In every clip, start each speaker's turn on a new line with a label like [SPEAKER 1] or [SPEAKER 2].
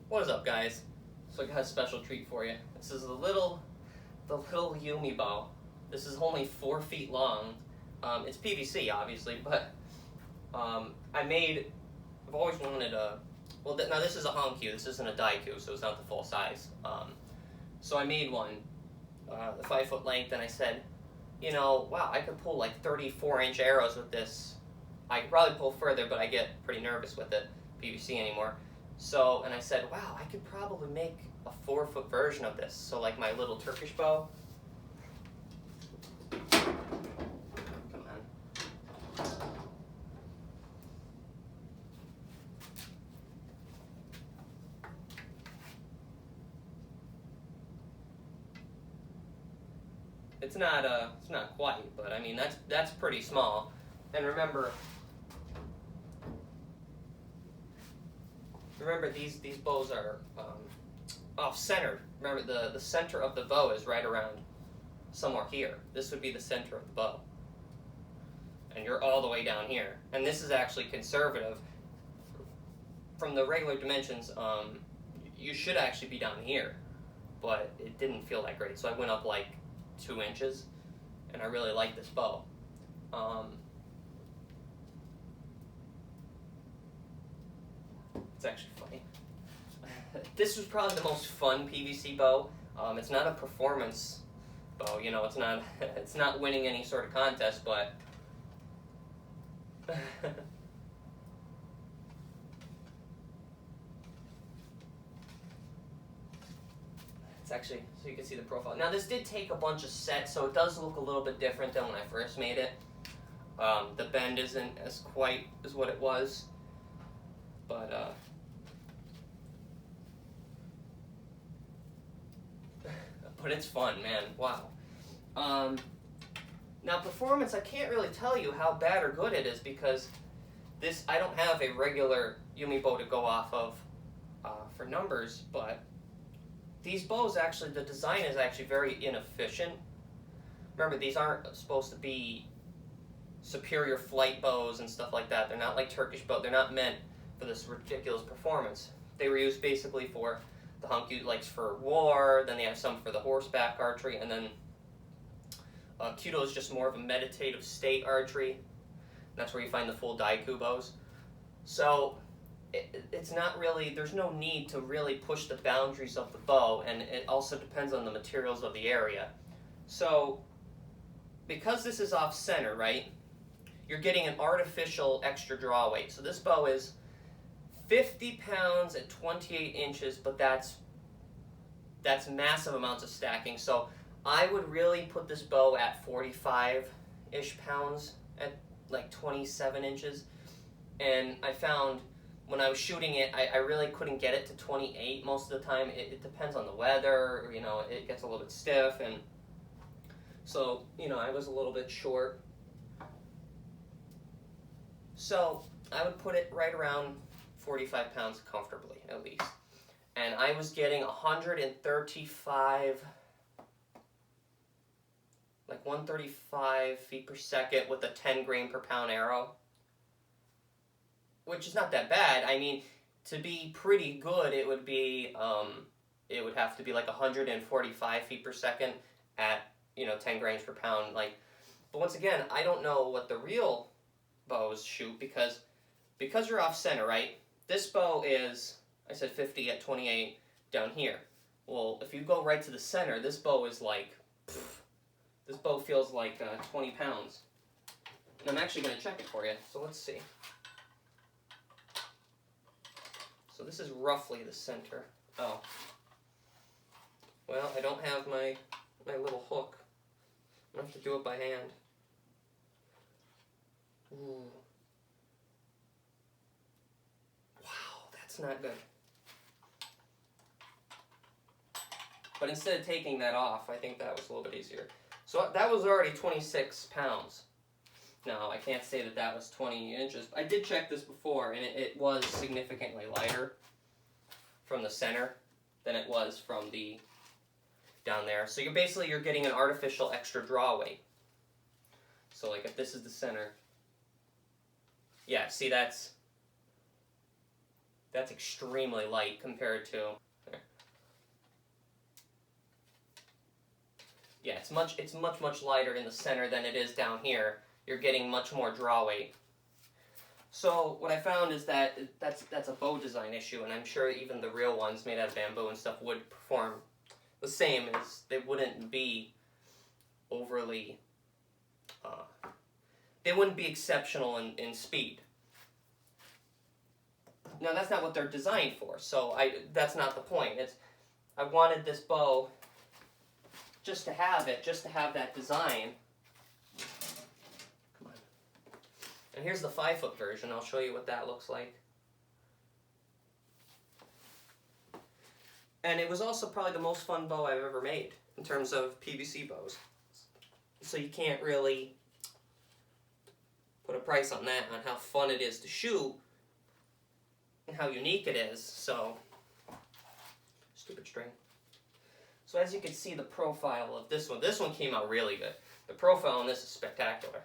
[SPEAKER 1] What is up, guys? So I got a special treat for you. This is the little Yumi bow. This is only 4 feet long. It's PVC, obviously, but I've always wanted a, now this is a Hankyu, this isn't a Daiku, so it's not the full size. So I made one, the 5-foot length, and I said, you know, wow, I could pull like 34-inch arrows with this. I could probably pull further, but I get pretty nervous with it, PVC anymore. So, and I said, wow, I could probably make a 4-foot version of this. So like my little Turkish bow. Come on. It's not quite, but I mean, that's pretty small. And remember these bows are off-centered. Remember, the center of the bow is right around somewhere here. This would be the center of the bow. And you're all the way down here. And this is actually conservative. From the regular dimensions, you should actually be down here. But it didn't feel that great, so I went up like 2 inches. And I really like this bow. It's actually funny. This was probably the most fun PVC bow. It's not a performance bow, you know. It's not winning any sort of contest, but it's actually, so you can see the profile. Now this did take a bunch of sets, so it does look a little bit different than when I first made it. The bend isn't as quite as what it was, but it's fun, man. Wow. Now performance, I can't really tell you how bad or good it is because I don't have a regular Yumi bow to go off of for numbers, but these bows actually, the design is actually very inefficient. Remember, these aren't supposed to be superior flight bows and stuff like that. They're not like Turkish bow. They're not meant for this ridiculous performance. They were used basically for the Hankyu, like for war, then they have some for the horseback archery, and then Kyudo is just more of a meditative state archery. That's where you find the full Daiku bows. So it's not really, there's no need to really push the boundaries of the bow, and it also depends on the materials of the area. So because this is off center, right, you're getting an artificial extra draw weight. So this bow is 50 pounds at 28 inches, but that's massive amounts of stacking. So I would really put this bow at 45-ish pounds at like 27 inches. And I found when I was shooting it, I really couldn't get it to 28 most of the time. It depends on the weather, you know, it gets a little bit stiff. And so, you know, I was a little bit short. So I would put it right around 45 pounds comfortably, at least. And I was getting 135, like 135 feet per second with a 10 grain per pound arrow, which is not that bad. I mean, to be pretty good, it would have to be like 145 feet per second at, you know, 10 grains per pound. Like, but once again, I don't know what the real bows shoot because you're off center, right? This bow is, I said 50 at 28 down here. Well, if you go right to the center, this bow is like, this bow feels like 20 pounds. And I'm actually going to check it for you, so let's see. So this is roughly the center. Oh. Well, I don't have my little hook. I'm going to have to do it by hand. Ooh. Not good. But instead of taking that off, I think that was a little bit easier. So that was already 26 pounds. Now, I can't say that that was 20 inches. I did check this before, and it was significantly lighter from the center than it was from the down there. So you're getting an artificial extra draw weight. So like if this is the center, yeah, see That's extremely light compared to. Yeah, it's much lighter in the center than it is down here. You're getting much more draw weight. So what I found is that that's a bow design issue, and I'm sure even the real ones made out of bamboo and stuff would perform the same. As they wouldn't be overly, they wouldn't be exceptional in speed. Now that's not what they're designed for, so that's not the point. I wanted this bow just to have that design. Come on. And here's the 5-foot version. I'll show you what that looks like. And it was also probably the most fun bow I've ever made in terms of PVC bows. So you can't really put a price on that, on how fun it is to shoot and how unique it is. So, stupid string. So as you can see, the profile of this one came out really good. The profile on this is spectacular.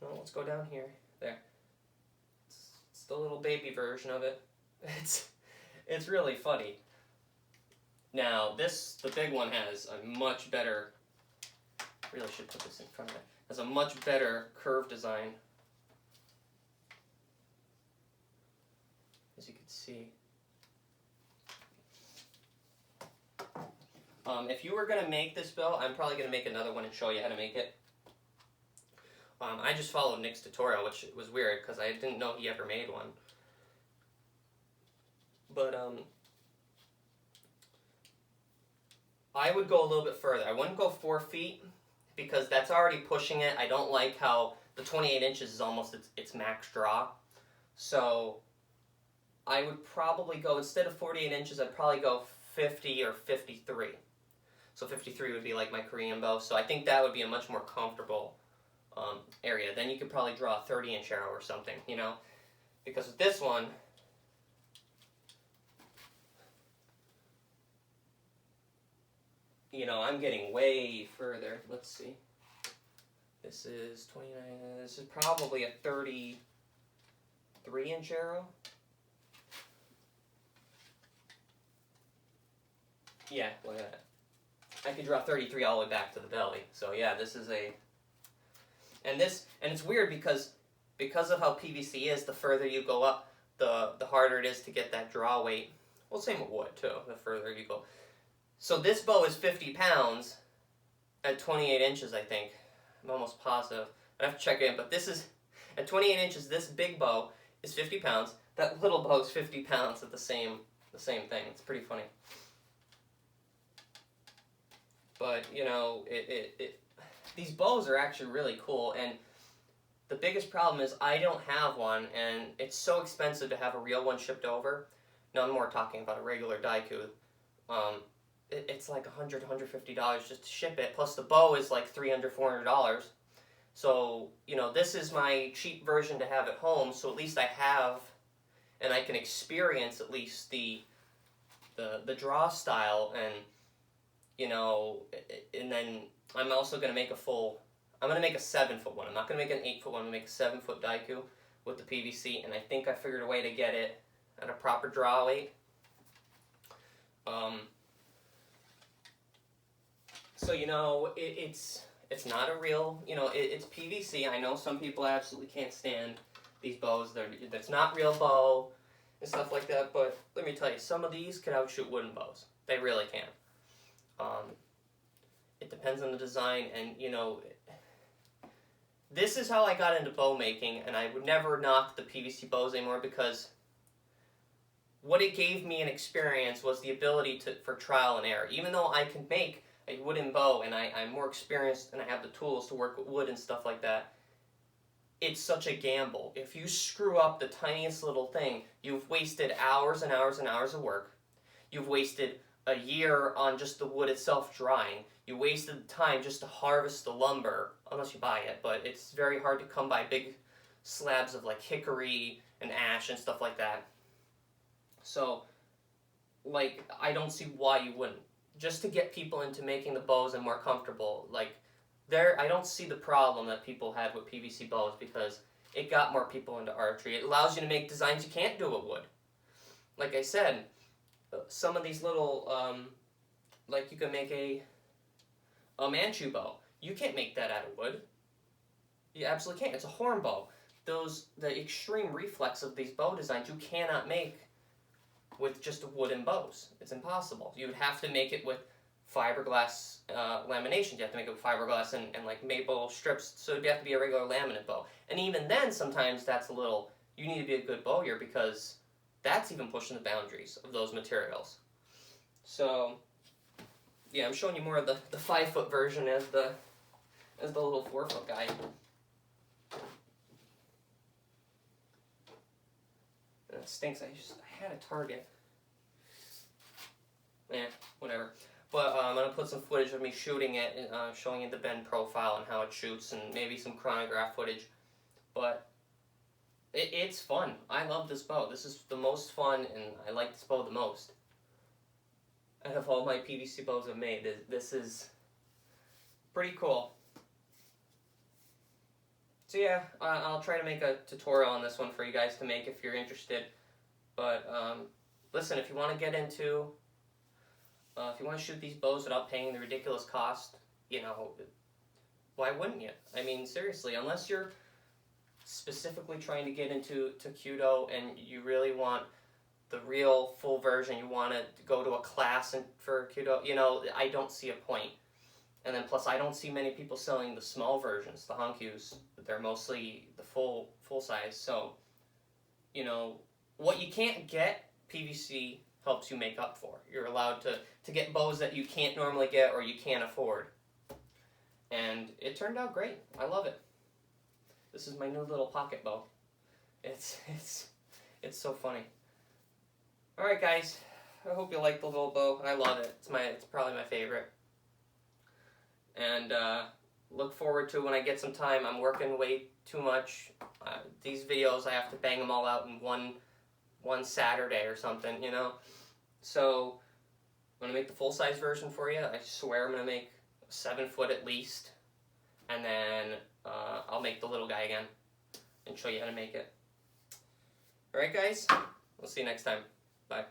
[SPEAKER 1] Well, let's go down here. There. It's the little baby version of it. It's really funny. Now the big one has a much better. Really should put this in front of it. Has a much better curve design. As you can see. If you were going to make this bow, I'm probably going to make another one and show you how to make it. I just followed Nick's tutorial, which was weird because I didn't know he ever made one. But I would go a little bit further. I wouldn't go 4 feet because that's already pushing it. I don't like how the 28 inches is almost its max draw. So I would probably go, instead of 48 inches, I'd probably go 50 or 53. So 53 would be like my Korean bow. So I think that would be a much more comfortable area. Then you could probably draw a 30-inch arrow or something, you know? Because with this one, you know, I'm getting way further. Let's see. This is 29. This is probably a 33-inch arrow. Yeah, look at that. I could draw 33 all the way back to the belly. So yeah, this is a... And it's weird because of how PVC is, the further you go up, the harder it is to get that draw weight. Well, same with wood too, the further you go. So this bow is 50 pounds at 28 inches, I think. I'm almost positive. I have to check it in, but this is, at 28 inches, this big bow is 50 pounds. That little bow is 50 pounds at the same thing. It's pretty funny. But, you know, these bows are actually really cool, and the biggest problem is I don't have one, and it's so expensive to have a real one shipped over. No, I'm more talking about a regular Daiku. It's like $100, $150 just to ship it, plus the bow is like $300, $400. So, you know, this is my cheap version to have at home, so at least I have, and I can experience at least the draw style, and, you know, and then I'm also going to make I'm going to make a 7-foot one. I'm not going to make an 8-foot one. I'm going to make a 7-foot Daiku with the PVC, and I think I figured a way to get it at a proper draw weight. So, you know, it's not a real, you know, it's PVC. I know some people absolutely can't stand these bows. That's not real bow and stuff like that, but let me tell you, some of these can outshoot wooden bows. They really can. It depends on the design, and, you know, this is how I got into bow making, and I would never knock the PVC bows anymore because what it gave me an experience was the ability for trial and error. Even though I can make a wooden bow and I'm more experienced and I have the tools to work with wood and stuff like that, it's such a gamble. If you screw up the tiniest little thing, you've wasted hours and hours and hours of work. You've wasted a year on just the wood itself drying. You wasted the time just to harvest the lumber, unless you buy it, but it's very hard to come by big slabs of like hickory and ash and stuff like that. So, like, I don't see why you wouldn't. Just to get people into making the bows and more comfortable, like, I don't see the problem that people had with PVC bows, because it got more people into archery. It allows you to make designs you can't do with wood. Like I said, some of these little, like you can make a Manchu bow. You can't make that out of wood. You absolutely can't. It's a horn bow. The extreme reflex of these bow designs you cannot make with just wooden bows. It's impossible. You would have to make it with fiberglass laminations. You have to make it with fiberglass and like maple strips, so it'd have to be a regular laminate bow. And even then, sometimes that's a little, you need to be a good bowyer because that's even pushing the boundaries of those materials. So, yeah, I'm showing you more of the 5-foot version as the little 4-foot guy. And it stinks. I had a target. Whatever. But I'm going to put some footage of me shooting it, and showing you the bend profile and how it shoots, and maybe some chronograph footage. But it's fun. I love this bow. This is the most fun, and I like this bow the most. Out of all my PVC bows I've made, this is pretty cool. So yeah, I'll try to make a tutorial on this one for you guys to make if you're interested. But listen, if you want to get into, if you want to shoot these bows without paying the ridiculous cost, you know, why wouldn't you? I mean, seriously, unless you're specifically trying to get into Kyudo and you really want the real full version, you want to go to a class for Kyudo, you know, I don't see a point. And then plus, I don't see many people selling the small versions, the Hankyus. They're mostly the full size. So, you know, what you can't get, PVC helps you make up for. You're allowed to get bows that you can't normally get or you can't afford. And it turned out great. I love it. This is my new little pocket bow. It's so funny. All right, guys. I hope you like the little bow. I love it. It's probably my favorite. And look forward to when I get some time. I'm working way too much. These videos, I have to bang them all out in one Saturday or something, you know. So I'm gonna make the full size version for you. I swear I'm gonna make 7 foot at least, and then I'll make the little guy again and show you how to make it. All right, guys. We'll see you next time. Bye.